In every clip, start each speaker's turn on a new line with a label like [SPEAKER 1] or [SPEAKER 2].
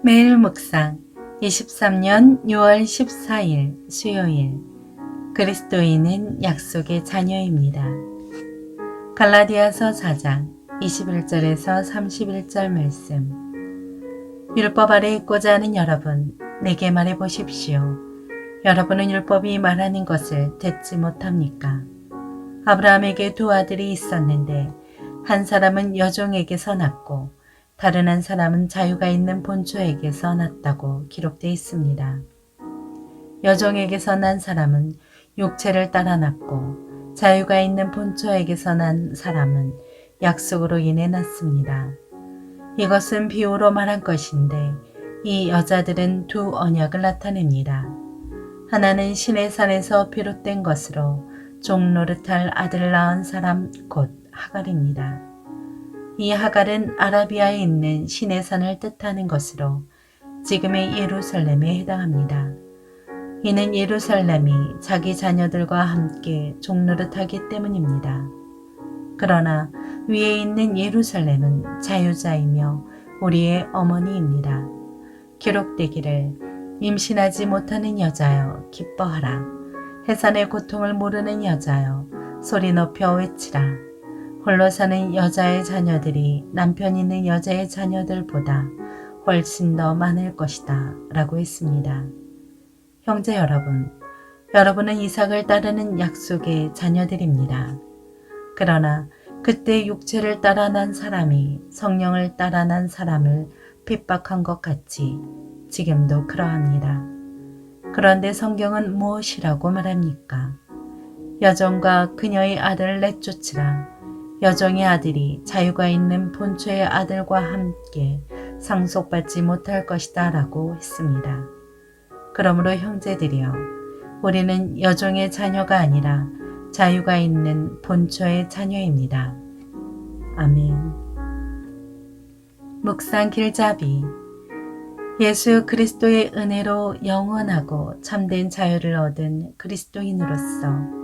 [SPEAKER 1] 매일 묵상 23년 6월 14일 수요일 그리스도인은 약속의 자녀입니다. 갈라디아서 4장 21절에서 31절 말씀. 율법 아래 있고자 하는 여러분, 내게 말해 보십시오. 여러분은 율법이 말하는 것을 듣지 못합니까? 아브라함에게 두 아들이 있었는데 한 사람은 여종에게서 났고 다른 한 사람은 자유가 있는 본초에게서 났다고 기록되어 있습니다. 여종에게서 난 사람은 육체를 따라 났고 자유가 있는 본초에게서 난 사람은 약속으로 인해 났습니다. 이것은 비유로 말한 것인데 이 여자들은 두 언약을 나타냅니다. 하나는 신의 산에서 비롯된 것으로 종노릇할 아들을 낳은 사람 곧 하갈입니다. 이 하갈은 아라비아에 있는 신의 산을 뜻하는 것으로 지금의 예루살렘에 해당합니다. 이는 예루살렘이 자기 자녀들과 함께 종노릇하기 때문입니다. 그러나 위에 있는 예루살렘은 자유자이며 우리의 어머니입니다. 기록되기를 임신하지 못하는 여자여 기뻐하라. 해산의 고통을 모르는 여자여 소리 높여 외치라. 홀로 사는 여자의 자녀들이 남편 있는 여자의 자녀들보다 훨씬 더 많을 것이다 라고 했습니다. 형제 여러분, 여러분은 이삭을 따르는 약속의 자녀들입니다. 그러나 그때 육체를 따라 난 사람이 성령을 따라 난 사람을 핍박한 것 같이 지금도 그러합니다. 그런데 성경은 무엇이라고 말합니까? 여종과 그녀의 아들을 내쫓으라. 여종의 아들이 자유가 있는 본초의 아들과 함께 상속받지 못할 것이다 라고 했습니다. 그러므로 형제들이여, 우리는 여종의 자녀가 아니라 자유가 있는 본초의 자녀입니다. 아멘. 묵상 길잡이. 예수 그리스도의 은혜로 영원하고 참된 자유를 얻은 그리스도인으로서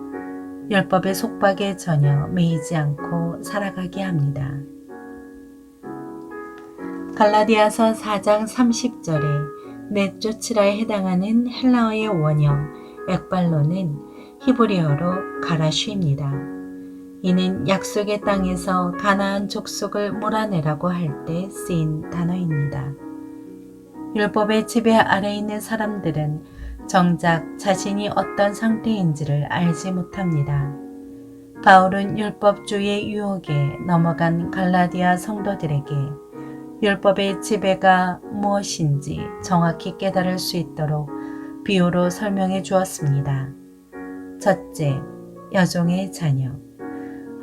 [SPEAKER 1] 율법의 속박에 전혀 매이지 않고 살아가게 합니다. 갈라디아서 4장 30절에 내쫓으라에 해당하는 헬라어의 원형 ek발로는 히브리어로 가라쉬입니다. 이는 약속의 땅에서 가나안 족속을 몰아내라고 할 때 쓰인 단어입니다. 율법의 지배 아래 있는 사람들은 정작 자신이 어떤 상태인지를 알지 못합니다. 바울은 율법주의의 유혹에 넘어간 갈라디아 성도들에게 율법의 지배가 무엇인지 정확히 깨달을 수 있도록 비유로 설명해 주었습니다. 첫째, 여종의 자녀.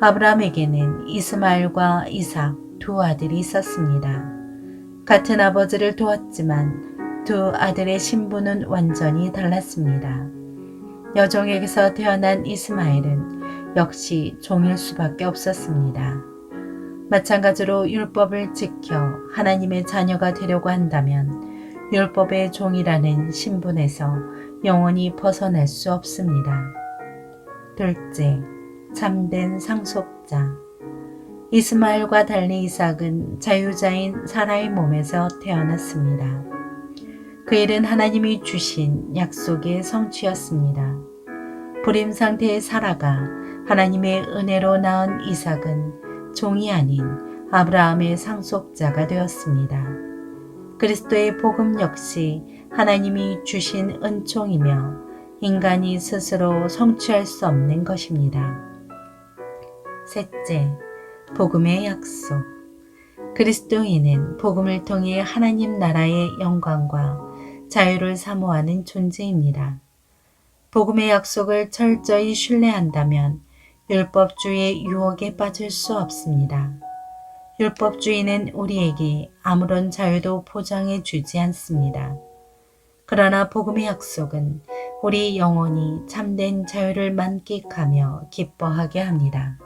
[SPEAKER 1] 아브라함에게는 이스마엘과 이삭 두 아들이 있었습니다. 같은 아버지를 두었지만 두 아들의 신분은 완전히 달랐습니다. 여종에게서 태어난 이스마엘은 역시 종일 수밖에 없었습니다. 마찬가지로 율법을 지켜 하나님의 자녀가 되려고 한다면 율법의 종이라는 신분에서 영원히 벗어날 수 없습니다. 둘째, 참된 상속자. 이스마엘과 달리 이삭은 자유자인 사라의 몸에서 태어났습니다. 그 일은 하나님이 주신 약속의 성취였습니다. 불임 상태의 사라가 하나님의 은혜로 낳은 이삭은 종이 아닌 아브라함의 상속자가 되었습니다. 그리스도의 복음 역시 하나님이 주신 은총이며 인간이 스스로 성취할 수 없는 것입니다. 셋째, 복음의 약속. 그리스도인은 복음을 통해 하나님 나라의 영광과 자유를 사모하는 존재입니다. 복음의 약속을 철저히 신뢰한다면 율법주의의 유혹에 빠질 수 없습니다. 율법주의는 우리에게 아무런 자유도 보장해 주지 않습니다. 그러나 복음의 약속은 우리 영혼이 참된 자유를 만끽하며 기뻐하게 합니다.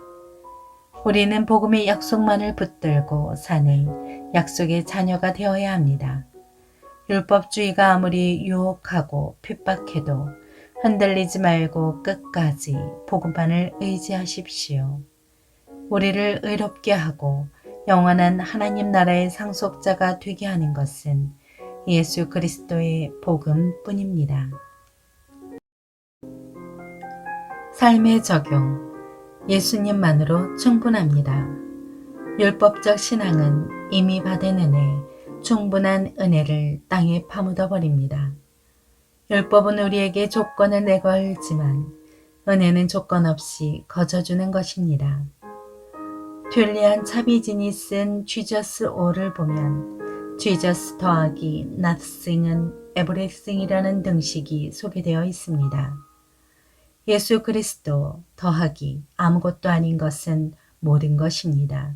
[SPEAKER 1] 우리는 복음의 약속만을 붙들고 사는 약속의 자녀가 되어야 합니다. 율법주의가 아무리 유혹하고 핍박해도 흔들리지 말고 끝까지 복음만을 의지하십시오. 우리를 의롭게 하고 영원한 하나님 나라의 상속자가 되게 하는 것은 예수 그리스도의 복음뿐입니다. 삶의 적용. 예수님만으로 충분합니다. 율법적 신앙은 이미 받은 은혜, 충분한 은혜를 땅에 파묻어 버립니다. 율법은 우리에게 조건을 내걸지만 은혜는 조건 없이 거저주는 것입니다. 툴리안 차비진이 쓴 Jesus all을 보면 Jesus 더하기 nothing은 everything이라는 등식이 소개되어 있습니다. 예수 그리스도 더하기 아무것도 아닌 것은 모든 것입니다.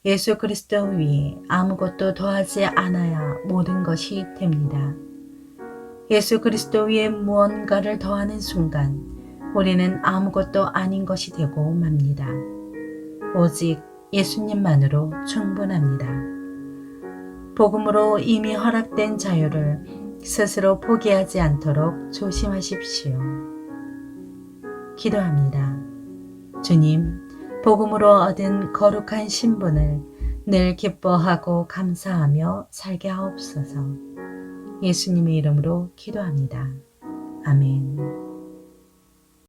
[SPEAKER 1] 예수 그리스도 위에 아무것도 더하지 않아야 모든 것이 됩니다. 예수 그리스도 위에 무언가를 더하는 순간 우리는 아무것도 아닌 것이 되고 맙니다. 오직 예수님만으로 충분합니다. 복음으로 이미 허락된 자유를 스스로 포기하지 않도록 조심하십시오. 기도합니다. 주님, 복음으로 얻은 거룩한 신분을 늘 기뻐하고 감사하며 살게 하옵소서. 예수님의 이름으로 기도합니다. 아멘.